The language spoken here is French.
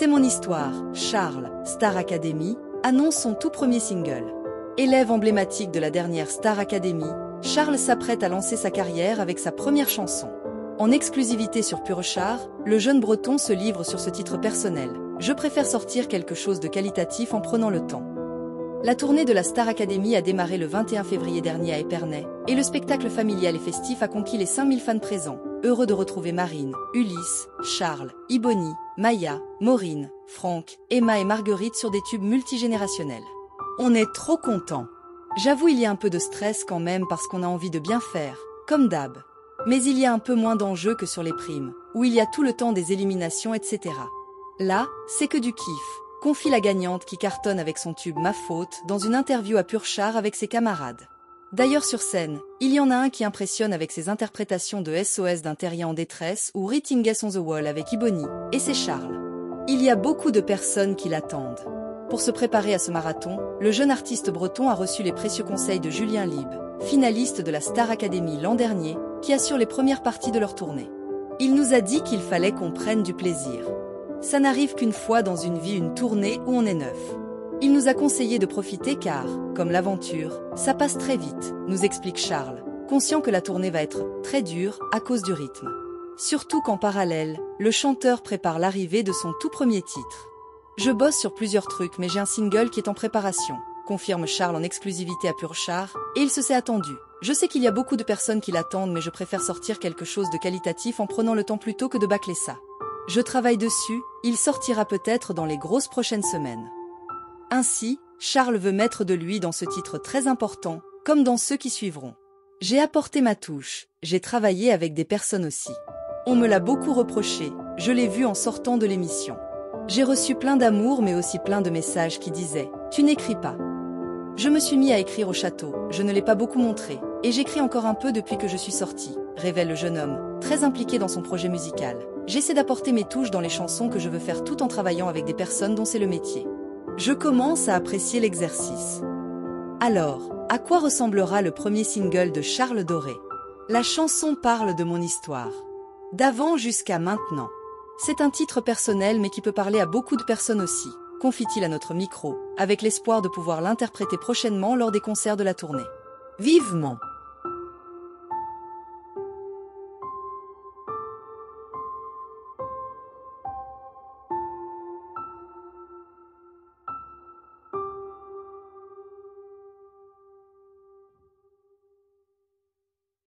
C'est mon histoire. Charles, Star Academy, annonce son tout premier single. Élève emblématique de la dernière Star Academy, Charles s'apprête à lancer sa carrière avec sa première chanson. En exclusivité sur Pure Chart, le jeune breton se livre sur ce titre personnel. Je préfère sortir quelque chose de qualitatif en prenant le temps. La tournée de la Star Academy a démarré le 21 février dernier à Épernay, et le spectacle familial et festif a conquis les 5000 fans présents, heureux de retrouver Marine, Ulysse, Charles, Iboni, Maya, Maureen, Franck, Emma et Marguerite sur des tubes multigénérationnels. On est trop contents. J'avoue, il y a un peu de stress quand même parce qu'on a envie de bien faire, comme d'hab. Mais il y a un peu moins d'enjeux que sur les primes, où il y a tout le temps des éliminations, etc. Là, c'est que du kiff, confie la gagnante qui cartonne avec son tube Ma Faute dans une interview à Pure Chart avec ses camarades. D'ailleurs sur scène, il y en a un qui impressionne avec ses interprétations de SOS d'un terrien en détresse ou Writing on the Wall avec Iboni, et c'est Charles. Il y a beaucoup de personnes qui l'attendent. Pour se préparer à ce marathon, le jeune artiste breton a reçu les précieux conseils de Julien Lib, finaliste de la Star Academy l'an dernier, qui assure les premières parties de leur tournée. Il nous a dit qu'il fallait qu'on prenne du plaisir. Ça n'arrive qu'une fois dans une vie, une tournée où on est neuf. Il nous a conseillé de profiter car, comme l'aventure, ça passe très vite, nous explique Charles, conscient que la tournée va être très dure à cause du rythme. Surtout qu'en parallèle, le chanteur prépare l'arrivée de son tout premier titre. Je bosse sur plusieurs trucs mais j'ai un single qui est en préparation, confirme Charles en exclusivité à Pure Chart, et il se s'est attendu. Je sais qu'il y a beaucoup de personnes qui l'attendent mais je préfère sortir quelque chose de qualitatif en prenant le temps plutôt que de bâcler ça. Je travaille dessus, il sortira peut-être dans les grosses prochaines semaines. Ainsi, Charles veut mettre de lui dans ce titre très important, comme dans ceux qui suivront. J'ai apporté ma touche, j'ai travaillé avec des personnes aussi. On me l'a beaucoup reproché, je l'ai vu en sortant de l'émission. J'ai reçu plein d'amour mais aussi plein de messages qui disaient « Tu n'écris pas ». Je me suis mis à écrire au château, je ne l'ai pas beaucoup montré, et j'écris encore un peu depuis que je suis sortie, révèle le jeune homme, très impliqué dans son projet musical. J'essaie d'apporter mes touches dans les chansons que je veux faire tout en travaillant avec des personnes dont c'est le métier. Je commence à apprécier l'exercice. Alors, à quoi ressemblera le premier single de Charles Doré? La chanson parle de mon histoire. D'avant jusqu'à maintenant. C'est un titre personnel mais qui peut parler à beaucoup de personnes aussi, confie-t-il à notre micro, avec l'espoir de pouvoir l'interpréter prochainement lors des concerts de la tournée. Vivement!